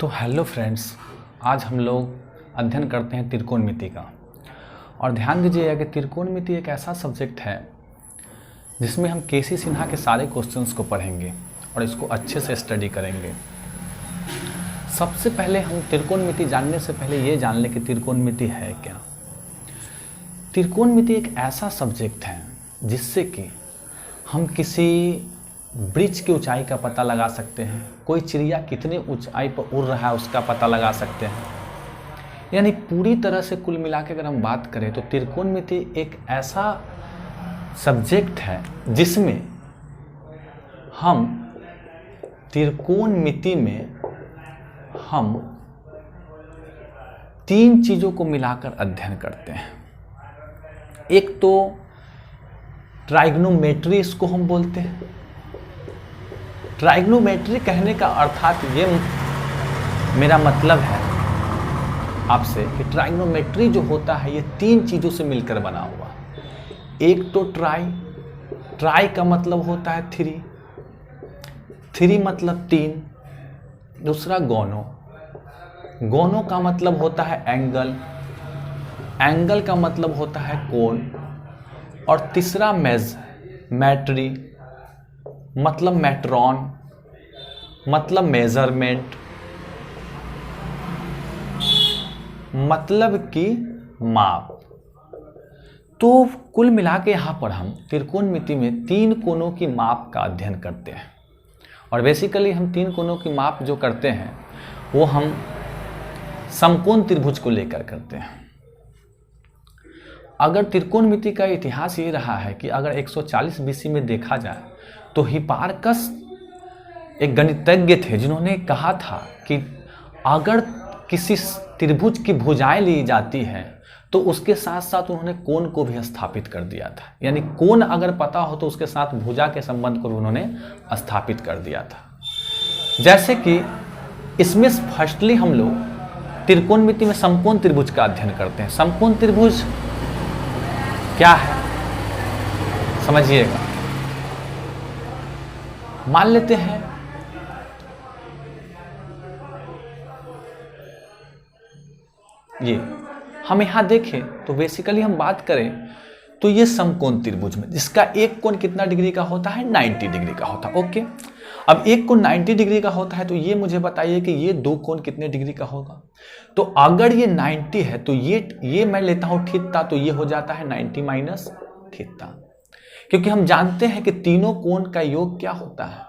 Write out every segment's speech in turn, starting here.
तो hello friends, आज हम लोग अध्ययन करते हैं त्रिकोणमिति का। और ध्यान दीजिएगा कि त्रिकोणमिति एक ऐसा सब्जेक्ट है जिसमें हम केसी सिन्हा के सारे क्वेश्चंस को पढ़ेंगे और इसको अच्छे से स्टडी करेंगे। सबसे पहले हम त्रिकोणमिति जानने से पहले ये जान लें कि त्रिकोणमिति है क्या। त्रिकोणमिति एक ऐसा सब्जेक्ट है जिससे कि हम किसी वृक्ष की ऊंचाई का पता लगा सकते हैं, कोई चिड़िया कितने ऊंचाई पर उड़ रहा है उसका पता लगा सकते हैं। यानी पूरी तरह से कुल मिला के अगर हम बात करें तो त्रिकोणमिति एक ऐसा सब्जेक्ट है जिसमें हम त्रिकोणमिति में हम तीन चीज़ों को मिलाकर अध्ययन करते हैं। एक तो ट्राइग्नोमेट्री इसको हम बोलते हैं। ट्राइग्नोमेट्री कहने का अर्थात ये मेरा मतलब है आपसे कि ट्राइग्नोमेट्री जो होता है ये तीन चीज़ों से मिलकर बना हुआ। एक तो ट्राई का मतलब होता है थ्री मतलब तीन। दूसरा गोनो का मतलब होता है एंगल का मतलब होता है कोण। और तीसरा मैट्री मतलब मैट्रॉन मतलब मेजरमेंट, मतलब कि माप। तो कुल मिला के यहाँ पर हम त्रिकोणमिति में तीन कोणों की माप का अध्ययन करते हैं। और बेसिकली हम तीन कोणों की माप जो करते हैं वो हम समकोण त्रिभुज को लेकर करते हैं। अगर त्रिकोणमिति का इतिहास ये रहा है कि अगर 140 बीसी में देखा जाए तो हिपार्कस एक गणितज्ञ थे जिन्होंने कहा था कि अगर किसी त्रिभुज की भुजाएं ली जाती हैं तो उसके साथ साथ उन्होंने कोण को भी स्थापित कर दिया था। यानी कोण अगर पता हो तो उसके साथ भुजा के संबंध को भी उन्होंने स्थापित कर दिया था। जैसे कि इसमें फर्स्टली हम लोग त्रिकोणमिति में समकोण त्रिभुज का अध्ययन करते हैं। समकोण त्रिभुज क्या है समझिएगा। मान लेते हैं ये हम यहां देखें तो बेसिकली हम बात करें तो ये समकोण त्रिभुज में जिसका एक कोण कितना डिग्री का होता है 90 डिग्री का होता है। ओके, अब एक कोण 90 डिग्री का होता है तो ये मुझे बताइए कि ये दो कोण कितने डिग्री का होगा। तो अगर ये 90 है तो ये मैं लेता हूं थीटा, तो ये हो जाता है 90 माइनस थीटा, क्योंकि हम जानते हैं कि तीनों कोण का योग क्या होता है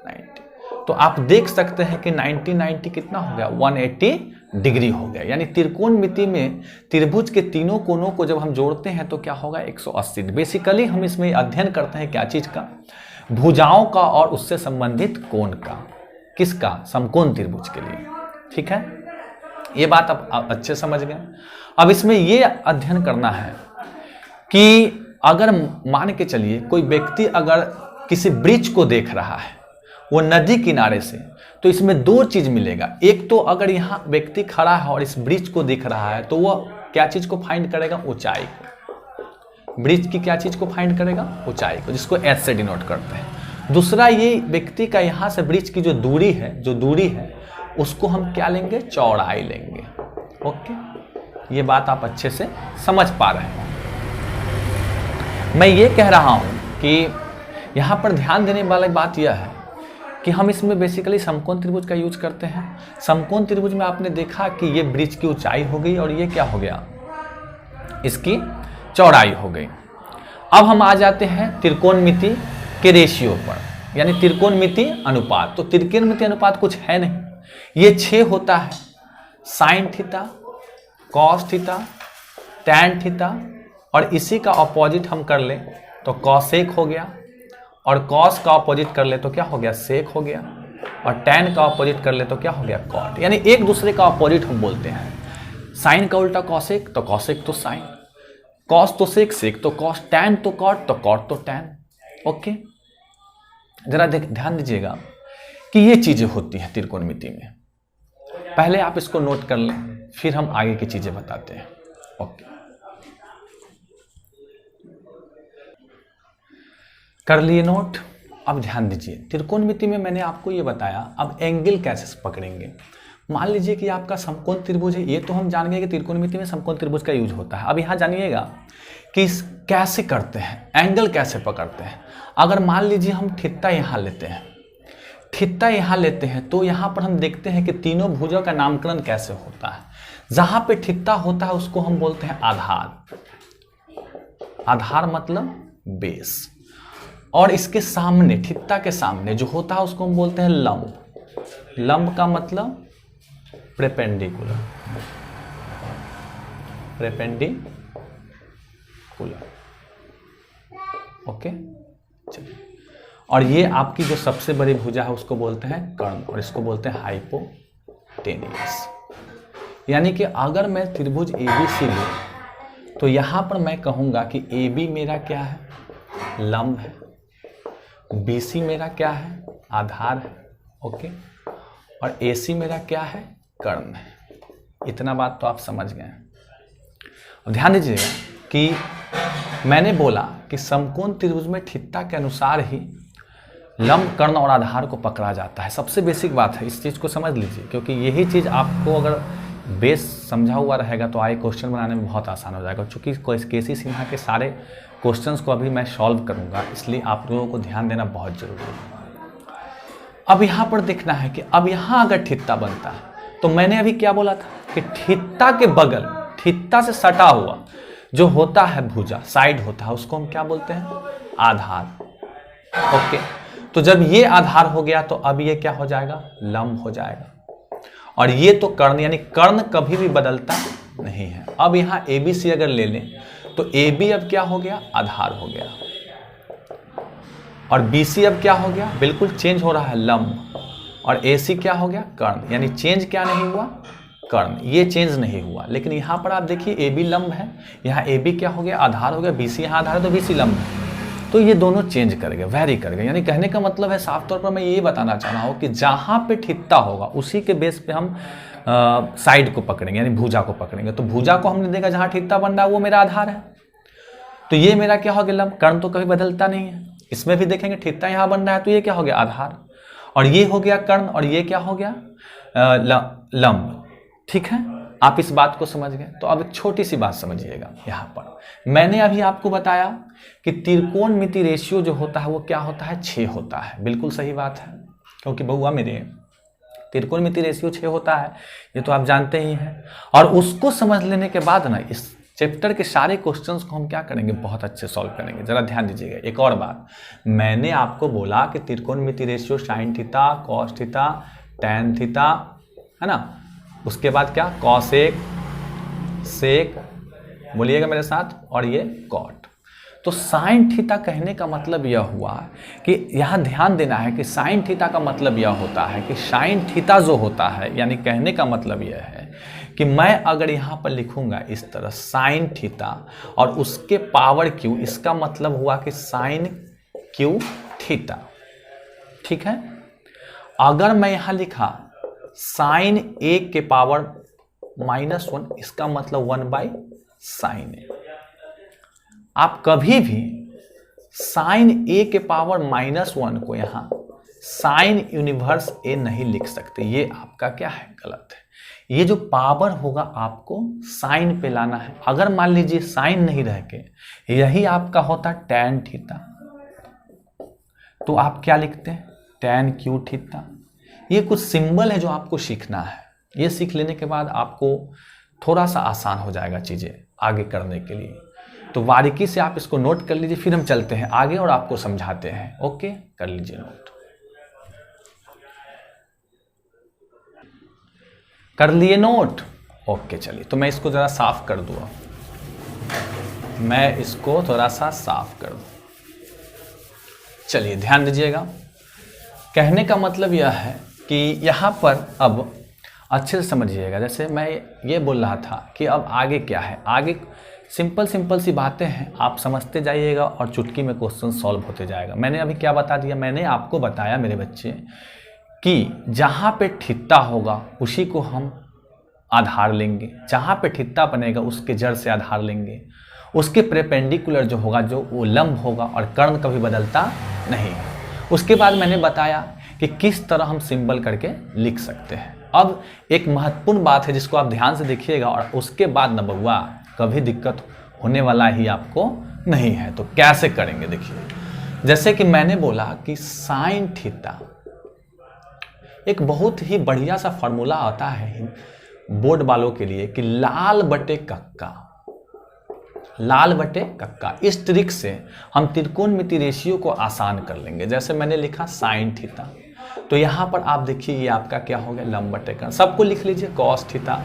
90। तो आप देख सकते हैं कि 90 कितना हो गया 180 डिग्री हो गया। यानी त्रिकोणमिति में त्रिभुज के तीनों कोणों को जब हम जोड़ते हैं तो क्या होगा 180। बेसिकली हम इसमें अध्ययन करते हैं क्या चीज का, भुजाओं का और उससे संबंधित कोण का। किसका? समकोण त्रिभुज के लिए। ठीक है, ये बात आप अच्छे समझ गए। अब इसमें ये अध्ययन करना है कि अगर मान के चलिए कोई व्यक्ति अगर किसी वृक्ष को देख रहा है वो नदी किनारे से, तो इसमें दो चीज मिलेगा। एक तो अगर यहाँ व्यक्ति खड़ा है और इस वृक्ष को दिख रहा है तो वह क्या चीज को फाइंड करेगा? ऊंचाई को। वृक्ष की क्या चीज को फाइंड करेगा? ऊंचाई को, जिसको एच से डिनोट करते हैं। दूसरा, ये व्यक्ति का यहाँ से वृक्ष की जो दूरी है उसको हम क्या लेंगे? चौड़ाई लेंगे। ओके, ये बात आप अच्छे से समझ पा रहे हैं। मैं ये कह रहा हूं कि यहाँ पर ध्यान देने वाली बात यह है कि हम इसमें बेसिकली समकोण त्रिभुज का यूज करते हैं। समकोण त्रिभुज में आपने देखा कि ये वृक्ष की ऊंचाई हो गई और ये क्या हो गया? इसकी चौड़ाई हो गई। अब हम आ जाते हैं त्रिकोणमिति के रेशियो पर, यानी त्रिकोणमिति अनुपात। तो त्रिकोणमिति अनुपात कुछ है नहीं, ये 6 होता है। Sign theta, cos theta, tan theta, और इसी का अपोजिट हम कर ले तो कॉसेक हो गया, और कॉस का अपोजिट कर ले तो क्या हो गया? सेक हो गया, और टैन का अपोजिट कर ले तो क्या हो गया? कॉट। यानी एक दूसरे का अपोजिट हम बोलते हैं। साइन का उल्टा कॉसेक तो कॉसेक तो साइन, कॉस तो सेक, सेक तो कॉस, टैन तो कॉट तो कॉट तो टैन। ओके, जरा ध्यान दीजिएगा कि ये चीजें होती हैं त्रिकोणमिति में। पहले आप इसको नोट कर लें, फिर हम आगे की चीजें बताते हैं। ओके, कर लिए नोट। अब ध्यान दीजिए, त्रिकोणमिति में मैंने आपको ये बताया, अब एंगल कैसे पकड़ेंगे। मान लीजिए कि आपका समकोण त्रिभुज है, ये तो हम जान गए कि त्रिकोणमिति में समकोण त्रिभुज का यूज होता है। अब यहाँ जानिएगा कि कैसे करते हैं, एंगल कैसे पकड़ते हैं। अगर मान लीजिए हम थीटा यहाँ लेते हैं, थीटा यहाँ लेते हैं, तो यहाँ पर हम देखते हैं कि तीनों भुजों का नामकरण कैसे होता है। जहाँ पे थीटा होता है उसको हम बोलते हैं आधार, आधार मतलब बेस, और इसके सामने, थीटा के सामने जो होता है उसको हम बोलते हैं लंब। लंब का मतलब परपेंडिकुलर, परपेंडिकुलर। ओके, चलिए। और ये आपकी जो सबसे बड़ी भुजा है उसको बोलते हैं कर्ण, और इसको बोलते हैं हाइपोटेनियस। यानी कि अगर मैं त्रिभुज एबीसी लूं तो यहां पर मैं कहूंगा कि AB मेरा क्या है, लंब है, BC मेरा क्या है, आधार है, ओके, और AC मेरा क्या है, कर्ण है। इतना बात तो आप समझ गए। अब ध्यान दीजिएगा कि मैंने बोला कि समकोण त्रिभुज में थीटा के अनुसार ही लंब, कर्ण और आधार को पकड़ा जाता है। सबसे बेसिक बात है, इस चीज़ को समझ लीजिए, क्योंकि यही चीज़ आपको अगर बेस समझा हुआ रहेगा तो आगे क्वेश्चन बनाने में बहुत आसान हो जाएगा। चूँकि केसी सिन्हा के सारे क्वेश्चंस को अभी मैं सॉल्व करूँगा, इसलिए आप लोगों को ध्यान देना बहुत जरूरी है। अब यहाँ पर देखना है कि अब यहाँ अगर थीटा बनता है तो मैंने अभी क्या बोला था कि थीटा के बगल, थीटा से सटा हुआ जो होता है भुजा, साइड होता है, उसको हम क्या बोलते हैं, आधार। ओके, तो जब ये आधार हो गया तो अब ये क्या हो जाएगा, लंब हो जाएगा, और ये तो कर्ण, यानी कर्ण कभी भी बदलता नहीं है। अब यहाँ ABC अगर ले लें तो AB अब क्या हो गया, आधार हो गया, और BC अब क्या हो गया, बिल्कुल चेंज हो रहा है, लंब, और AC क्या हो गया, कर्ण। यानी चेंज क्या नहीं हुआ, कर्ण, ये चेंज नहीं हुआ। लेकिन यहाँ पर आप देखिए AB लंब है, यहाँ AB क्या हो गया, आधार हो गया, BC यहाँ आधार है तो BC लंब है, तो ये दोनों चेंज कर गए, वेरी कर गए। यानी कहने का मतलब है, साफ तौर पर मैं ये बताना चाह रहा हूँ कि जहाँ पे थीटा होगा उसी के बेस पे हम साइड को पकड़ेंगे, यानी भुजा को पकड़ेंगे। तो भुजा को हमने देखा जहाँ थीटा बन रहा है वो मेरा आधार है, तो ये मेरा क्या हो गया, लंब। कर्ण तो कभी बदलता नहीं है, इसमें भी देखेंगे थीटा यहाँ बन रहा है तो ये क्या हो गया, आधार, और ये हो गया कर्ण, और ये क्या हो गया, लंब। ठीक है, आप इस बात को समझ गए। तो अब एक छोटी सी बात समझिएगा, यहाँ पर मैंने अभी आपको बताया कि त्रिकोणमिति रेशियो जो होता है वो क्या होता है, 6 होता है। बिल्कुल सही बात है, क्योंकि बउआ मेरे त्रिकोणमिति रेशियो 6 होता है, ये तो आप जानते ही हैं। और उसको समझ लेने के बाद ना इस चैप्टर के सारे क्वेश्चंस को हम क्या करेंगे, बहुत अच्छे सॉल्व करेंगे। जरा ध्यान दीजिएगा। एक और बात, मैंने आपको बोला कि त्रिकोणमिति ratio sine theta, cos theta, tan theta, है ना, उसके बाद क्या, कॉसेक, सेक, बोलिएगा मेरे साथ, और ये कॉट। तो साइन थीटा कहने का मतलब यह हुआ कि यहाँ ध्यान देना है कि साइन थीटा का मतलब यह होता है कि साइन थीटा जो होता है, यानी कहने का मतलब यह है कि मैं अगर यहाँ पर लिखूंगा इस तरह साइन थीटा और उसके पावर क्यू, इसका मतलब हुआ कि साइन क्यू थीटा। ठीक है, अगर मैं यहाँ लिखा साइन ए के पावर -1, इसका मतलब 1/sin ए। आप कभी भी साइन ए के पावर -1 को यहाँ साइन यूनिवर्स ए नहीं लिख सकते, ये आपका क्या है, गलत है। ये जो पावर होगा आपको साइन पे लाना है। अगर मान लीजिए साइन नहीं रह के यही आपका होता टैन थीटा, तो आप क्या लिखते हैं, टैन क्यू थीटा। ये कुछ सिंबल है जो आपको सीखना है, ये सीख लेने के बाद आपको थोड़ा सा आसान हो जाएगा चीज़ें आगे करने के लिए। तो बारीकी से आप इसको नोट कर लीजिए, फिर हम चलते हैं आगे और आपको समझाते हैं। ओके, कर लीजिए नोट। कर लिए नोट? ओके, चलिए तो मैं इसको ज़रा साफ कर दूँ, मैं इसको थोड़ा सा साफ कर दूँ। चलिए ध्यान दीजिएगा, कहने का मतलब यह है कि यहाँ पर अब अच्छे से समझिएगा। जैसे मैं ये बोल रहा था कि अब आगे क्या है, आगे सिंपल सी बातें हैं, आप समझते जाइएगा और चुटकी में क्वेश्चन सॉल्व होते जाएगा। मैंने अभी क्या बता दिया, मैंने आपको बताया मेरे बच्चे कि जहाँ पे थीटा होगा उसी को हम आधार लेंगे, जहाँ पे थीटा बनेगा उसके जड़ से आधार लेंगे, उसके परपेंडिकुलर जो होगा, जो वो लंब होगा, और कर्ण कभी बदलता नहीं है। उसके बाद मैंने बताया कि किस तरह हम सिंबल करके लिख सकते हैं। अब एक महत्वपूर्ण बात है जिसको आप ध्यान से देखिएगा, और उसके बाद न बउआ कभी दिक्कत होने वाला ही आपको नहीं है। तो कैसे करेंगे देखिए, जैसे कि मैंने बोला कि साइन थीटा एक बहुत ही बढ़िया सा फॉर्मूला आता है बोर्ड वालों के लिए कि लाल बटे कक्का, लाल बटे कक्का। इस ट्रिक से हम त्रिकोणमिति रेशियो को आसान कर लेंगे। जैसे मैंने लिखा साइन थीटा, तो यहाँ पर आप देखिए ये आपका क्या हो गया, लंब बटे कर्ण। सबको लिख लीजिए कॉस थीटा,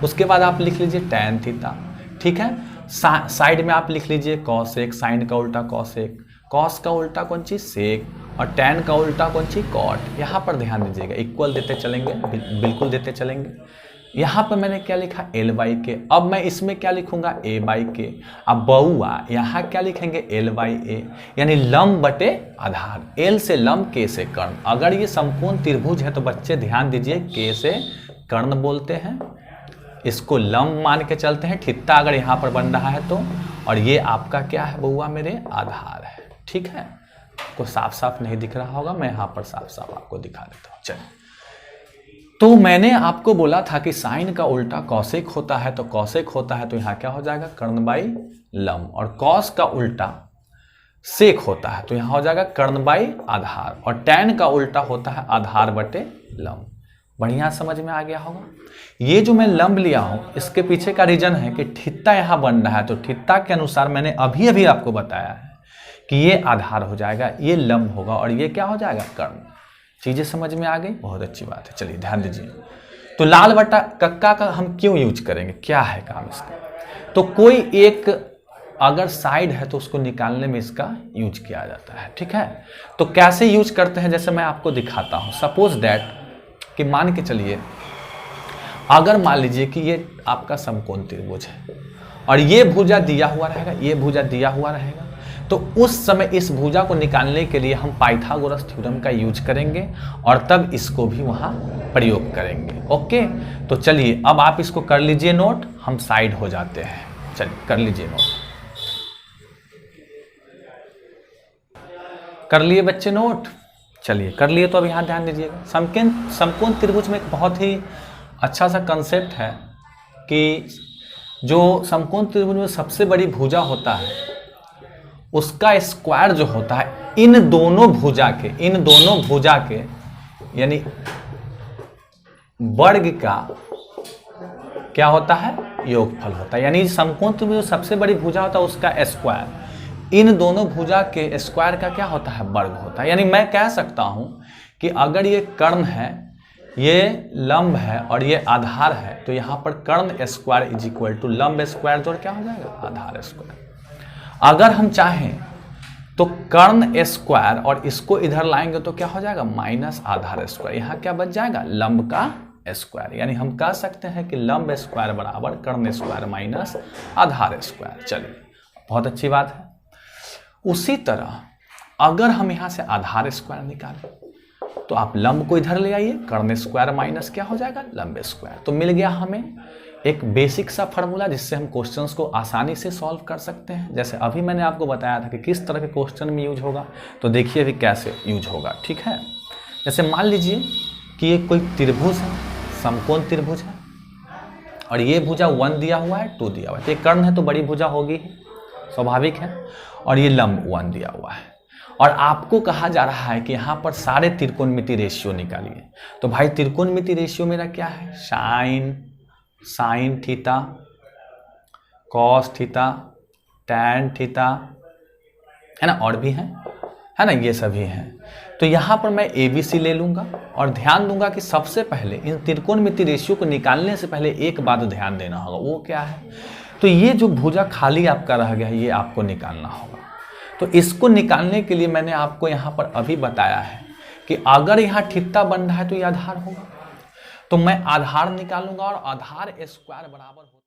उसके बाद आप लिख लीजिए टैन थीटा, ठीक है। साइड में आप लिख लीजिए कॉसेक, साइन का उल्टा कॉसेक, कॉस का उल्टा कौन चीज सेक, और टैन का उल्टा कौन चीज कॉट। यहाँ पर ध्यान दीजिएगा, इक्वल देते चलेंगे, बिल्कुल देते चलेंगे। यहाँ पर मैंने क्या लिखा एल बाई के, अब मैं इसमें क्या लिखूंगा ए बाई के। अब बउआ यहाँ क्या लिखेंगे एल बाई ए, यानी लंब बटे आधार। एल से लंब, के से कर्ण। अगर ये समकोण त्रिभुज है तो बच्चे ध्यान दीजिए के से कर्ण बोलते हैं, इसको लंब मान के चलते हैं। थीटा अगर यहाँ पर बन रहा है तो, और ये आपका क्या है बउआ मेरे आधार है, ठीक है। आपको साफ साफ नहीं दिख रहा होगा, मैं यहाँ पर साफ साफ आपको दिखा देता हूँ। चलिए, तो मैंने आपको बोला था कि साइन का उल्टा कॉसेक होता है, तो कॉसेक होता है तो यहाँ क्या हो जाएगा कर्ण बाई लंब, और कॉस का उल्टा सेक होता है तो यहाँ हो जाएगा कर्ण बाई आधार, और टैन का उल्टा होता है आधार बटे लंब। बढ़िया समझ में आ गया होगा। ये जो मैं लंब लिया हूँ इसके पीछे का रीजन है कि थीटा यहाँ बन रहा है, तो थीटा के अनुसार मैंने अभी अभी आपको बताया है कि ये आधार हो जाएगा, ये लंब होगा, और ये क्या हो जाएगा कर्ण। चीजें समझ में आ गई, बहुत अच्छी बात है। चलिए ध्यान दीजिए, तो लाल बटा कक्का का हम क्यों यूज करेंगे, क्या है काम इसका। तो कोई एक अगर साइड है तो उसको निकालने में इसका यूज किया जाता है, ठीक है। तो कैसे यूज करते हैं, जैसे मैं आपको दिखाता हूं। सपोज दैट कि मान के चलिए, अगर मान लीजिए कि ये आपका समकोण त्रिभुज है और ये भुजा दिया हुआ रहेगा, ये भुजा दिया हुआ रहेगा, तो उस समय इस भुजा को निकालने के लिए हम पाइथागोरस थ्योरम का यूज करेंगे और तब इसको भी वहां प्रयोग करेंगे। ओके, तो चलिए अब आप इसको कर लीजिए नोट, हम साइड हो जाते हैं। चलिए कर लीजिए नोट, कर लिए बच्चे नोट। चलिए कर लिए, तो अब यहाँ ध्यान दीजिएगा, समकोण त्रिभुज में एक बहुत ही अच्छा सा कंसेप्ट है कि जो समकोण त्रिभुज में सबसे बड़ी भुजा होता है उसका स्क्वायर जो होता है इन दोनों भुजा के यानी वर्ग का क्या होता है, योगफल होता है। यानी समकोण त्रिभुज में सबसे बड़ी भुजा होता है उसका स्क्वायर इन दोनों भुजा के स्क्वायर का क्या होता है, वर्ग होता है। यानी मैं कह सकता हूं कि अगर ये कर्ण है, ये लंब है और ये आधार है, तो यहाँ पर कर्ण स्क्वायर इज इक्वल टू लंब स्क्वायर जोड़ क्या हो जाएगा, आधार स्क्वायर। अगर हम चाहें तो कर्ण स्क्वायर और इसको इधर लाएंगे तो क्या हो जाएगा, माइनस आधार स्क्वायर। यहाँ क्या बच जाएगा, लंब का स्क्वायर। यानी हम कह सकते हैं कि लंब स्क्वायर बराबर कर्ण स्क्वायर माइनस आधार स्क्वायर। चलिए बहुत अच्छी बात है। उसी तरह अगर हम यहाँ से आधार स्क्वायर निकालें तो आप लंब को इधर ले आइए, कर्ण स्क्वायर माइनस क्या हो जाएगा, लंब स्क्वायर। तो मिल गया हमें एक बेसिक सा फार्मूला जिससे हम क्वेश्चंस को आसानी से सॉल्व कर सकते हैं। जैसे अभी मैंने आपको बताया था कि किस तरह के क्वेश्चन में यूज होगा, तो देखिए अभी कैसे यूज होगा, ठीक है। जैसे मान लीजिए कि ये कोई त्रिभुज है, समकोण त्रिभुज है, और ये भुजा 1 दिया हुआ है, 2 दिया हुआ है, तो ये कर्ण है तो बड़ी भुजा होगी, स्वाभाविक है, और ये लंब 1 दिया हुआ है। और आपको कहा जा रहा है कि यहाँ पर सारे त्रिकोणमिति रेशियो निकालिए। तो भाई त्रिकोणमिति रेशियो मेरा क्या है, sign theta, cos theta, tan theta, है ना, और भी है ना, ये सभी हैं। तो यहाँ पर मैं ABC ले लूँगा और ध्यान दूंगा कि सबसे पहले इन त्रिकोणमिति रेशियो को निकालने से पहले एक बात ध्यान देना होगा, वो क्या है, तो ये जो भुजा खाली आपका रह गया है ये आपको निकालना होगा। तो इसको निकालने के लिए मैंने आपको यहाँ पर अभी बताया है कि अगर यहाँ थीटा बन रहा है तो ये आधार होगा, तो मैं आधार निकालूंगा और आधार स्क्वायर बराबर